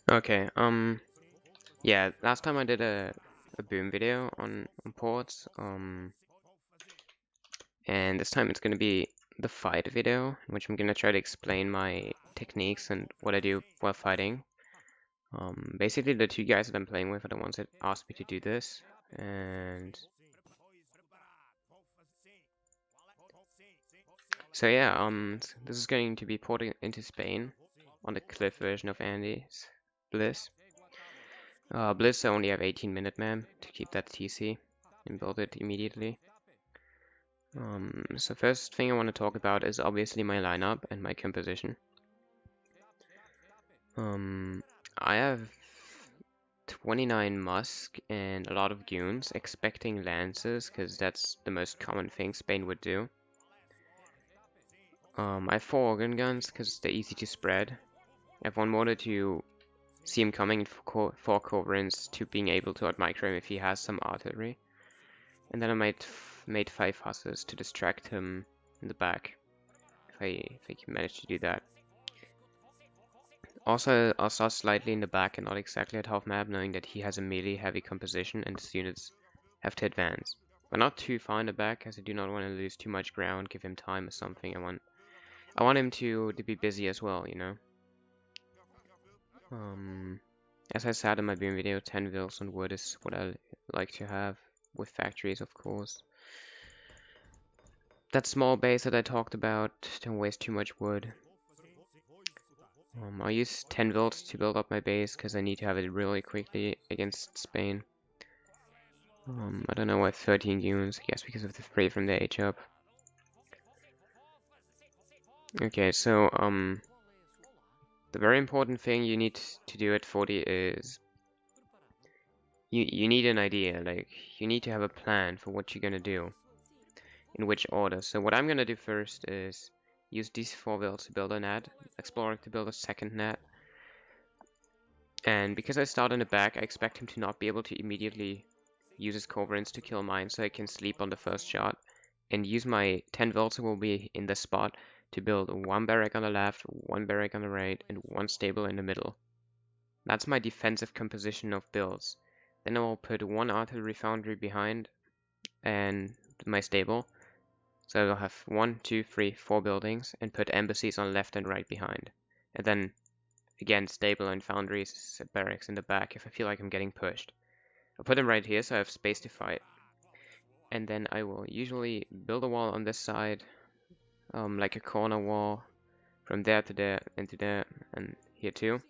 Okay, yeah, last time I did a boom video on ports, and this time it's gonna be the fight video, in which I'm gonna try to explain my techniques and what I do while fighting. Basically the two guys that I'm playing with are the ones that asked me to do this, and so yeah, this is going to be ported into Spain on the Cliff version of Andy's Bliss. Bliss I only have 18-minute man to keep that TC and build it immediately. So first thing I want to talk about is obviously my lineup and my composition. I have 29 Musk and a lot of Goons, expecting Lances, because that's the most common thing Spain would do. I have 4 Organ Guns, because they're easy to spread. I have 1 Mortar to see him coming, and 4 Culverins to being able to outmicro him if he has some artillery. And then I made 5 Husses to distract him in the back, if I can manage to do that. Also, I'll start slightly in the back and not exactly at half map, knowing that he has a melee heavy composition and his units have to advance. But not too far in the back, as I do not want to lose too much ground, give him time or something. I want him to be busy as well, you know? As I said in my boom video, 10 vills on wood is what I like to have, with factories of course. That small base that I talked about, don't waste too much wood. I'll use 10 vills to build up my base, because I need to have it really quickly against Spain. I don't know why 13 goons, I guess because of the 3 from the H-up. Okay, so, the very important thing you need to do at 40 is you need an idea, like, you need to have a plan for what you're gonna do, in which order. So what I'm gonna do first is use these 4 vills to build a net, Explorer to build a second net, and because I start in the back, I expect him to not be able to immediately use his Culverins to kill mine, so I can sleep on the first shot, and use my 10 volts will be in the spot to build 1 barrack on the left, 1 barrack on the right, and 1 stable in the middle. That's my defensive composition of builds. Then I will put 1 artillery foundry behind and my stable. So I will have 1, 2, 3, 4 buildings, and put embassies on left and right behind. And then again stable and foundries, barracks in the back if I feel like I'm getting pushed. I'll put them right here so I have space to fight. And then I will usually build a wall on this side, like a corner wall, from there to there, into there, and here too.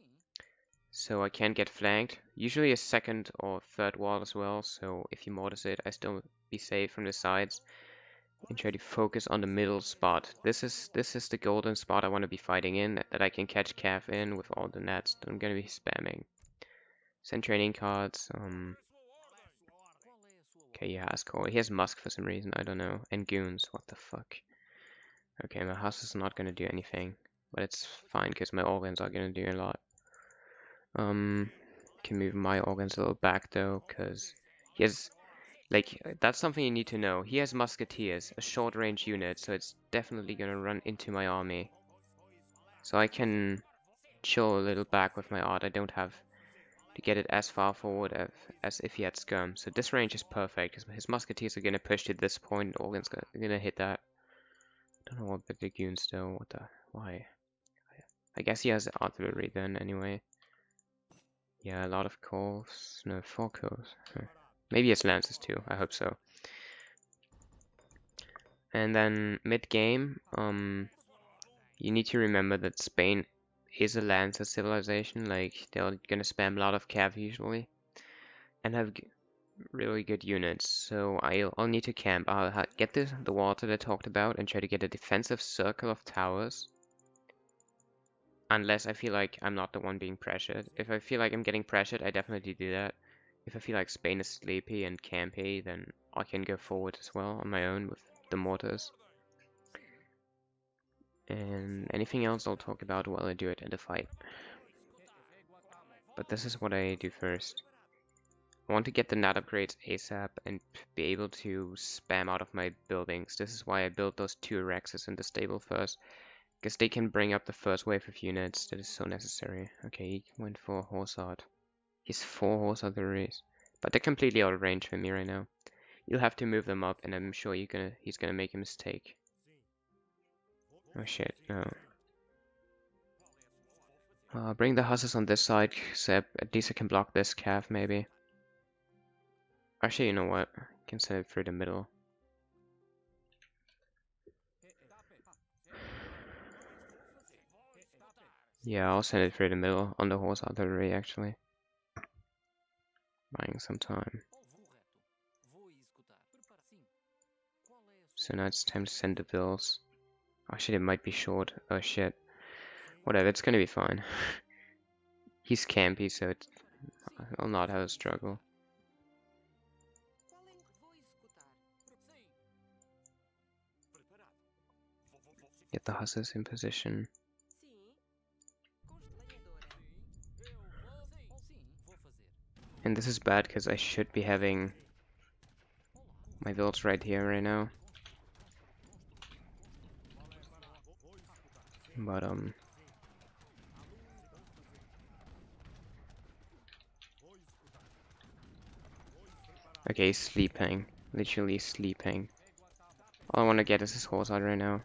So I can't get flanked. Usually a second or third wall as well, so if he mortars it, I still be safe from the sides. And try to focus on the middle spot. This is the golden spot I want to be fighting in, that I can catch Cav in with all the nets that I'm gonna be spamming. Send training cards. Okay, he has core. He has Musk for some reason, I don't know. And Goons, what the fuck. Okay, my house is not gonna do anything. But it's fine, because my organs are gonna do a lot. Can move my organs a little back though, because he has, like, that's something you need to know. He has musketeers, a short range unit, so it's definitely gonna run into my army. So I can chill a little back with my art. I don't have to get it as far forward as if he had skirm. So this range is perfect. His musketeers are gonna push to this point, and organs gonna hit that. Don't know what the goons though. What the? Why? I guess he has artillery then anyway. Yeah, a lot of calls. No, 4 calls. Maybe it's lances too. I hope so. And then mid game, you need to remember that Spain is a lancer civilization. Like they're gonna spam a lot of cav usually, and have really good units. So I'll need to camp. I'll get the water that I talked about and try to get a defensive circle of towers. Unless I feel like I'm not the one being pressured. If I feel like I'm getting pressured, I definitely do that. If I feel like Spain is sleepy and campy, then I can go forward as well on my own with the mortars. And anything else I'll talk about while I do it in the fight. But this is what I do first. I want to get the net upgrades ASAP and be able to spam out of my buildings. This is why I built those 2 Rexes in the stable first. Because they can bring up the first wave of units that is so necessary. Okay, he went for horse art. He's 4 horse artilleries. But they're completely out of range for me right now. You'll have to move them up, and I'm sure he's gonna make a mistake. Oh shit, no. Bring the hussars on this side, so at least I can block this calf, maybe. Actually, you know what? I can send it through the middle. Yeah, I'll send it through the middle on the horse artillery, actually. Buying some time. So now it's time to send the bills. Actually, it might be short. Oh shit. Whatever, it's gonna be fine. He's campy, so I'll not have a struggle. Get the hussars in position. And this is bad because I should be having my builds right here right now. But okay, he's sleeping. Literally sleeping. All I want to get is his horse out right now.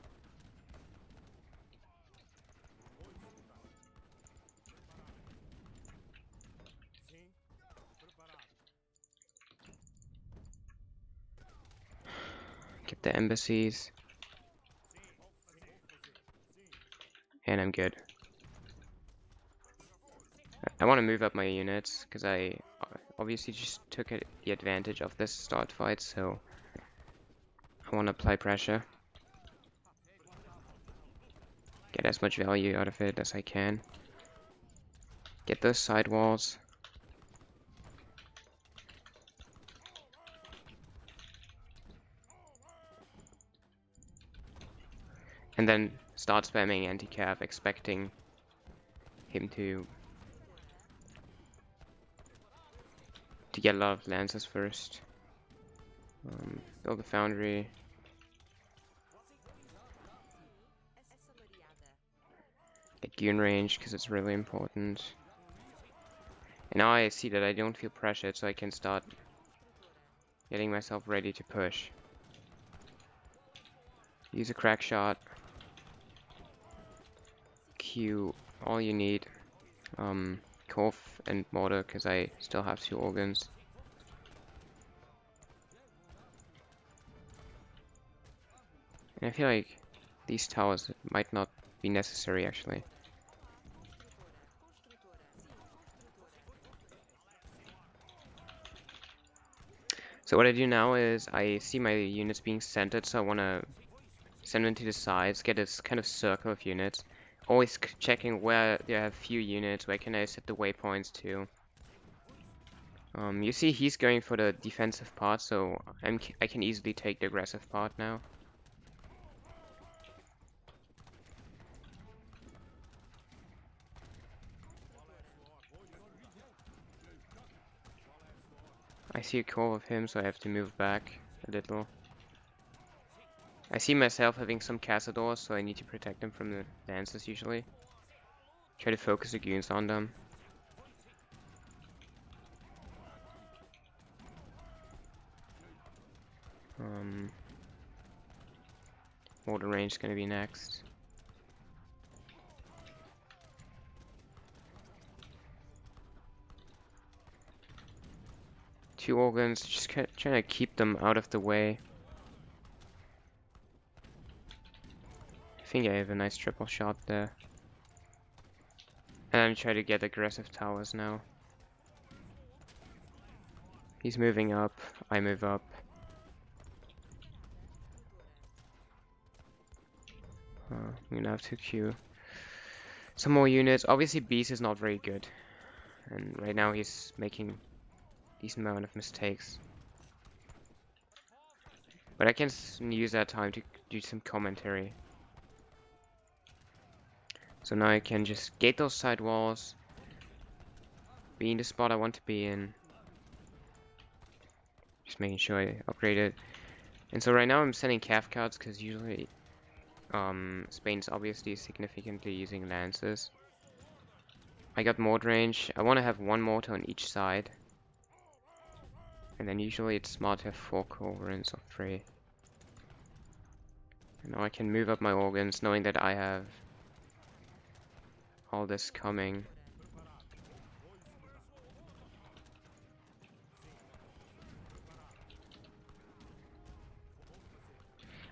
Get the embassies. And I'm good. I want to move up my units, because I obviously just took the advantage of this start fight, so I want to apply pressure. Get as much value out of it as I can. Get those side walls. And then start spamming anti-cav, expecting him to get a lot of lancers first. Build a foundry. Get gun range, because it's really important. And now I see that I don't feel pressured, so I can start getting myself ready to push. Use a crack shot. Q all you need. Korf and mortar, because I still have 2 organs. And I feel like these towers might not be necessary actually. So what I do now is I see my units being centered, so I want to send them to the sides, get this kind of circle of units. Always checking where they have few units, where can I set the waypoints to. You see he's going for the defensive part, so I can easily take the aggressive part now. I see a call of him, so I have to move back a little. I see myself having some cazadors, so I need to protect them from the lancers usually. Try to focus the goons on them. Mortar range is gonna be next. Two organs, just trying to keep them out of the way. I think I have a nice triple shot there. And I'm trying to get aggressive towers now. He's moving up, I move up. I'm gonna have to queue some more units. Obviously Beast is not very good. And right now he's making a decent amount of mistakes. But I can use that time to do some commentary. So now I can just gate those side walls. Be in the spot I want to be in. Just making sure I upgrade it. And so right now I'm sending calf cards because usually Spain's obviously significantly using lances. I got mortar range. I want to have one mortar on each side. And then usually it's smart to have 4 culverins or 3. And now I can move up my organs knowing that I have all this coming.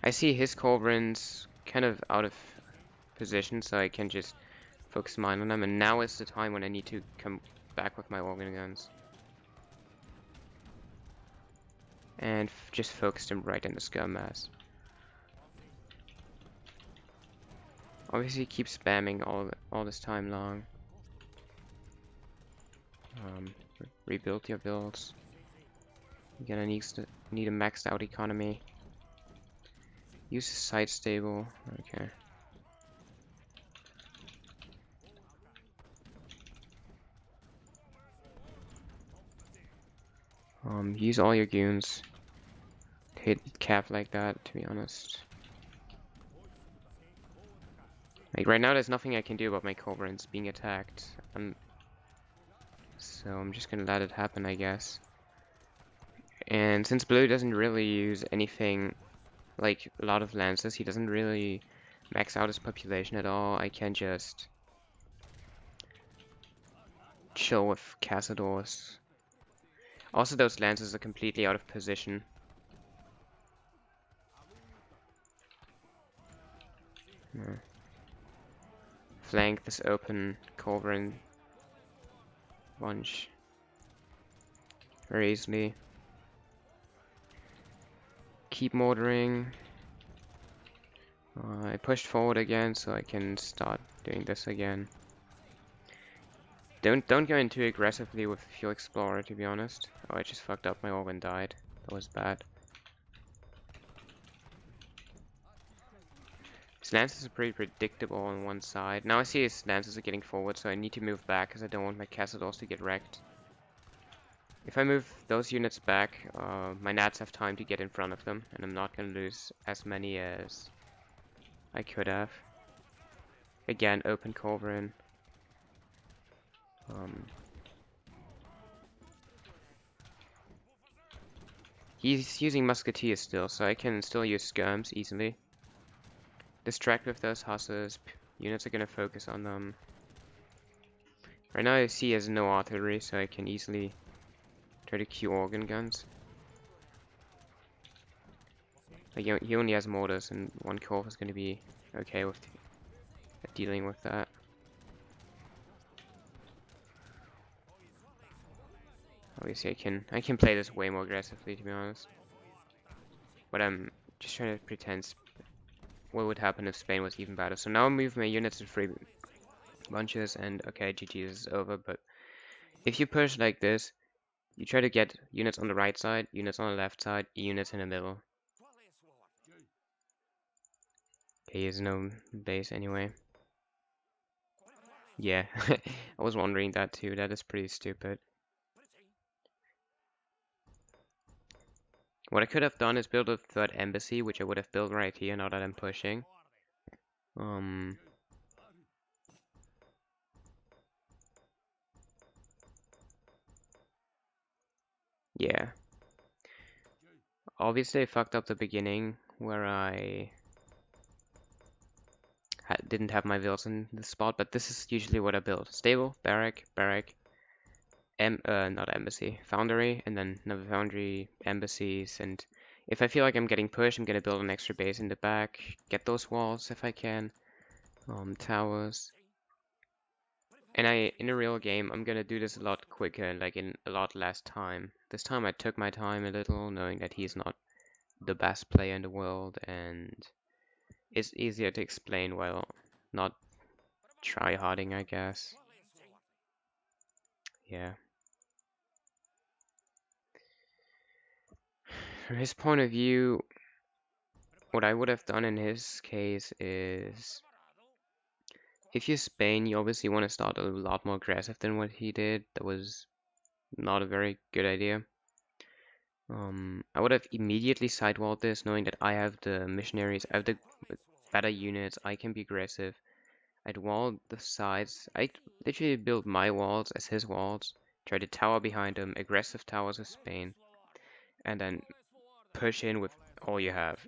I see his culverins kind of out of position, so I can just focus mine on them. And now is the time when I need to come back with my organ guns. And just focus them right in the scum mass. Obviously keep spamming all this time long. Rebuild your builds. You're gonna need a maxed out economy. Use a side stable. Okay. Use all your goons. Hit cap like that, to be honest. Like right now there's nothing I can do about my culverins being attacked. So I'm just gonna let it happen, I guess. And since blue doesn't really use anything like a lot of lances, he doesn't really max out his population at all, I can just chill with Cazadors. Also those lances are completely out of position. Flank this open culverin bunch very easily. Keep mortaring. I pushed forward again so I can start doing this again. Don't go in too aggressively with your explorer, to be honest. Oh, I just fucked up, my organ died. That was bad. His lances are pretty predictable on one side. Now I see his lances are getting forward, so I need to move back because I don't want my Cazadors to get wrecked. If I move those units back, my Nats have time to get in front of them, and I'm not going to lose as many as I could have. Again, open culverin. He's using musketeers still, so I can still use skirms easily. Distract with those hussars. Units are going to focus on them. Right now I see he has no artillery, so I can easily try to queue organ guns. Like, he only has mortars, and one Corv is going to be okay with dealing with that. Obviously, I can play this way more aggressively, to be honest. But I'm just trying to pretend what would happen if Spain was even better. So now I move my units to 3 bunches, and okay, GG is over. But if you push like this, you try to get units on the right side, units on the left side, units in the middle. Okay, he has no base anyway. Yeah, I was wondering that too. That is pretty stupid. What I could have done is build a 3rd embassy, which I would have built right here now that I'm pushing. Yeah. Obviously I fucked up the beginning where I didn't have my villas in the spot, but this is usually what I build. Stable, barrack, not embassy, foundry, and then another foundry, embassies, and if I feel like I'm getting pushed, I'm gonna build an extra base in the back, get those walls if I can, towers. And in a real game, I'm gonna do this a lot quicker, like in a lot less time. This time I took my time a little, knowing that he's not the best player in the world, and it's easier to explain while not try-harding, I guess. Yeah. From his point of view, what I would have done in his case is, if you're Spain, you obviously want to start a lot more aggressive than what he did. That was not a very good idea. I would have immediately sidewalled this, knowing that I have the missionaries, I have the better units. I can be aggressive. I'd wall the sides. I literally build my walls as his walls. Try to tower behind him, aggressive towers with Spain, and then push in with all you have.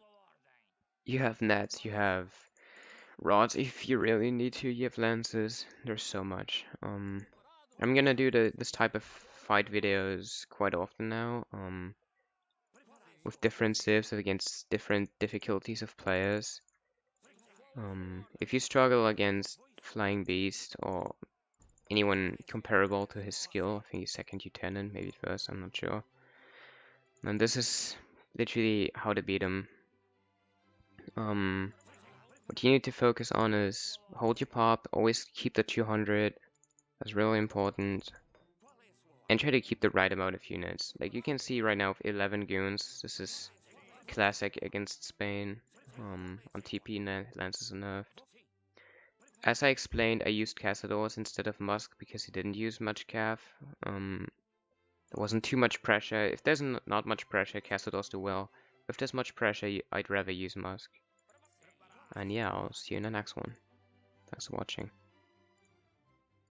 You have nets, you have rods if you really need to, you have lances. There's so much. I'm gonna do this type of fight videos quite often now. With different civs against different difficulties of players. If you struggle against Flying Beast or anyone comparable to his skill, I think he's second lieutenant, maybe first, I'm not sure. And this is literally how to beat him. What you need to focus on is hold your pop, always keep the 200, that's really important. And try to keep the right amount of units. Like you can see right now with 11 goons, this is classic against Spain. On TP, lances are nerfed. As I explained, I used Cazadors instead of Musk because he didn't use much Cav. There wasn't too much pressure. If there's not much pressure, Cazadors do well. If there's much pressure, I'd rather use Musk. And yeah, I'll see you in the next one. Thanks for watching.